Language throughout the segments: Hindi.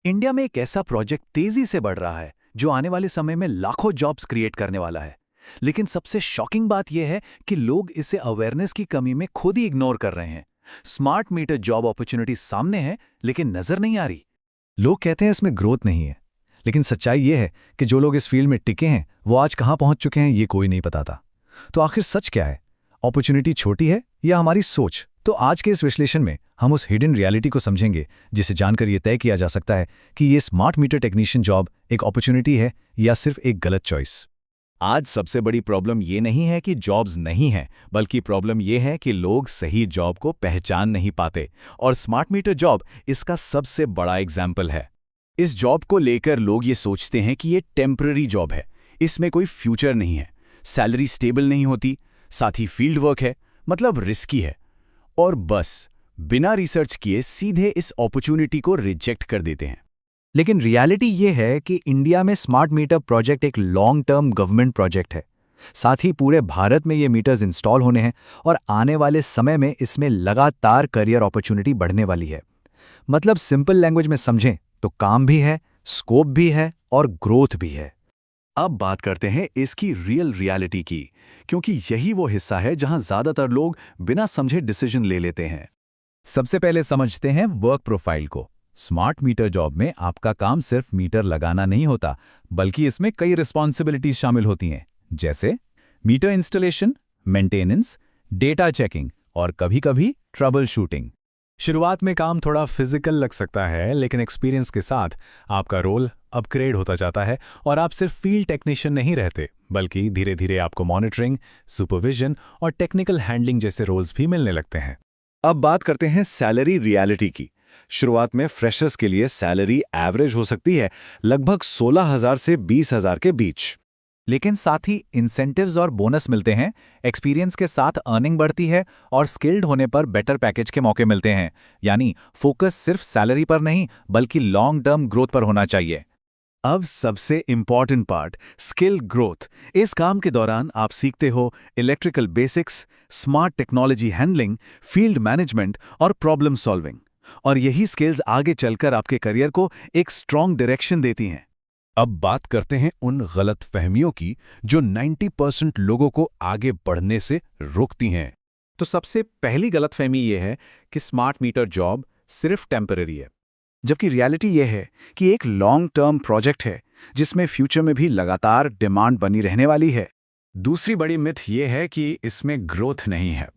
इंडिया में एक ऐसा प्रोजेक्ट तेजी से बढ़ रहा है जो आने वाले समय में लाखों जॉब्स क्रिएट करने वाला है। लेकिन सबसे शॉकिंग बात यह है कि लोग इसे अवेयरनेस की कमी में खुद ही इग्नोर कर रहे हैं। स्मार्ट मीटर जॉब अपॉर्चुनिटी सामने है लेकिन नजर नहीं आ रही। लोग कहते हैं इसमें ग्रोथ नहीं है, लेकिन सच्चाई ये है कि जो लोग इस फील्ड में टिके हैं वो आज कहाँ पहुंच चुके हैं ये कोई नहीं बताता। तो आखिर सच क्या है? अपॉर्चुनिटी छोटी है या हमारी सोच? तो आज के इस विश्लेषण में हम उस हिडन रियलिटी को समझेंगे, जिसे जानकर यह तय किया जा सकता है कि ये स्मार्ट मीटर टेक्नीशियन जॉब एक अपॉर्चुनिटी है या सिर्फ एक गलत चॉइस। आज सबसे बड़ी प्रॉब्लम ये नहीं है कि जॉब्स नहीं हैं, बल्कि प्रॉब्लम ये है कि लोग सही जॉब को पहचान नहीं पाते, और स्मार्ट मीटर जॉब इसका सबसे बड़ा एग्जाम्पल है। इस जॉब को लेकर लोग ये सोचते हैं कि ये टेम्पररी जॉब है, इसमें कोई फ्यूचर नहीं है, सैलरी स्टेबल नहीं होती, साथ ही फील्ड वर्क है, मतलब रिस्की है, और बस बिना रिसर्च किए सीधे इस अपॉर्चुनिटी को रिजेक्ट कर देते हैं। लेकिन रियलिटी ये है कि इंडिया में स्मार्ट मीटर प्रोजेक्ट एक लॉन्ग टर्म गवर्नमेंट प्रोजेक्ट है। साथ ही पूरे भारत में ये मीटर्स इंस्टॉल होने हैं और आने वाले समय में इसमें लगातार करियर अपॉर्चुनिटी बढ़ने वाली है। मतलब सिंपल लैंग्वेज में समझें तो काम भी है, स्कोप भी है और ग्रोथ भी है। अब बात करते हैं इसकी रियल रियलिटी की, क्योंकि यही वो हिस्सा है जहां ज्यादातर लोग बिना समझे डिसीजन ले लेते हैं। सबसे पहले समझते हैं वर्क प्रोफाइल को। स्मार्ट मीटर जॉब में आपका काम सिर्फ मीटर लगाना नहीं होता, बल्कि इसमें कई रिस्पॉन्सिबिलिटीज शामिल होती हैं, जैसे meter installation, maintenance, data checking और कभी-कभी ट्रबल शूटिंग। शुरुआत में काम थोड़ा फिजिकल लग सकता है, लेकिन एक्सपीरियंस के साथ आपका रोल अपग्रेड होता जाता है और आप सिर्फ फील्ड टेक्नीशियन नहीं रहते, बल्कि धीरे धीरे आपको मॉनिटरिंग, सुपरविजन और टेक्निकल हैंडलिंग जैसे रोल्स भी मिलने लगते हैं। अब बात करते हैं सैलरी रियलिटी की। शुरुआत में फ्रेशर्स के लिए सैलरी एवरेज हो सकती है, लगभग 16,000 से 20,000 के बीच। लेकिन साथ ही इंसेंटिव्स और बोनस मिलते हैं, एक्सपीरियंस के साथ अर्निंग बढ़ती है और स्किल्ड होने पर बेटर पैकेज के मौके मिलते हैं। यानी फोकस सिर्फ सैलरी पर नहीं, बल्कि लॉन्ग टर्म ग्रोथ पर होना चाहिए। अब सबसे इंपॉर्टेंट पार्ट, स्किल ग्रोथ। इस काम के दौरान आप सीखते हो electrical basics, smart technology handling, field management और प्रॉब्लम सॉल्विंग। और यही स्किल्स आगे चलकर आपके करियर को एक स्ट्रॉन्ग डायरेक्शन देती हैं। अब बात करते हैं उन गलत फहमियों की जो 90% लोगों को आगे बढ़ने से रोकती हैं। तो सबसे पहली गलतफहमी यह है कि स्मार्ट मीटर जॉब सिर्फ टेम्पररी है, जबकि रियलिटी यह है कि एक लॉन्ग टर्म प्रोजेक्ट है जिसमें फ्यूचर में भी लगातार डिमांड बनी रहने वाली है। दूसरी बड़ी मिथ यह है कि इसमें ग्रोथ नहीं है,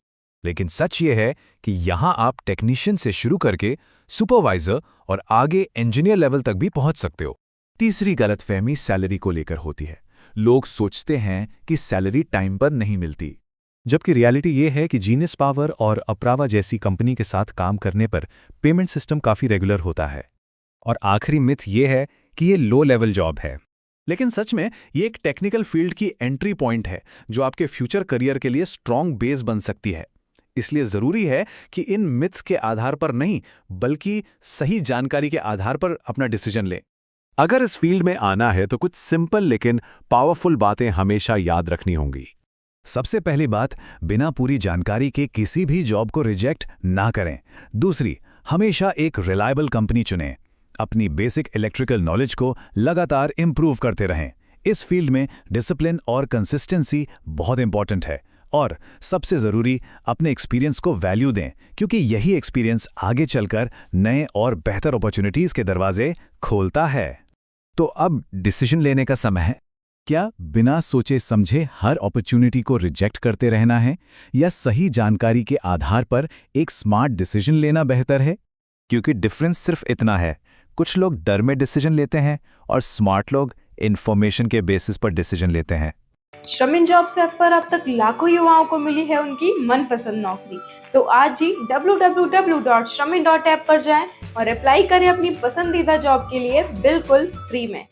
लेकिन सच ये है कि यहाँ आप टेक्नीशियन से शुरू करके सुपरवाइजर और आगे इंजीनियर लेवल तक भी पहुंच सकते हो। तीसरी गलतफहमी सैलरी को लेकर होती है। लोग सोचते हैं कि सैलरी टाइम पर नहीं मिलती, जबकि रियलिटी ये है कि जीनियस पावर और अप्रावा जैसी कंपनी के साथ काम करने पर पेमेंट सिस्टम काफ़ी रेगुलर होता है। और आखिरी मिथ ये है कि ये लो लेवल जॉब है। लेकिन सच में ये एक टेक्निकल फील्ड की एंट्री पॉइंट है जो आपके फ्यूचर करियर के लिए स्ट्रॉन्ग बेस बन सकती है। इसलिए ज़रूरी है कि इन मिथ्स के आधार पर नहीं, बल्कि सही जानकारी के आधार पर अपना डिसीजन लें। अगर इस फील्ड में आना है तो कुछ सिंपल लेकिन पावरफुल बातें हमेशा याद रखनी होंगी। सबसे पहली बात, बिना पूरी जानकारी के किसी भी जॉब को रिजेक्ट ना करें। दूसरी, हमेशा एक रिलायबल कंपनी चुनें। अपनी बेसिक इलेक्ट्रिकल नॉलेज को लगातार इंप्रूव करते रहें। इस फील्ड में डिसिप्लिन और कंसिस्टेंसी बहुत इंपॉर्टेंट है। और सबसे ज़रूरी, अपने एक्सपीरियंस को वैल्यू दें, क्योंकि यही एक्सपीरियंस आगे चलकर नए और बेहतर अपॉर्चुनिटीज़ के दरवाजे खोलता है। तो अब डिसीजन लेने का समय है। क्या बिना सोचे समझे हर अपॉर्चुनिटी को रिजेक्ट करते रहना है, या सही जानकारी के आधार पर एक स्मार्ट डिसीजन लेना बेहतर है? क्योंकि डिफरेंस सिर्फ इतना है, कुछ लोग डर में डिसीजन लेते हैं और स्मार्ट लोग इन्फॉर्मेशन के बेसिस पर डिसीजन लेते हैं। श्रमिक जॉब्स ऐप पर अब तक लाखों युवाओं को मिली है उनकी मनपसंद नौकरी। तो आज ही www.shramin.app पर जाएं और अप्लाई करें अपनी पसंदीदा जॉब के लिए बिल्कुल फ्री में।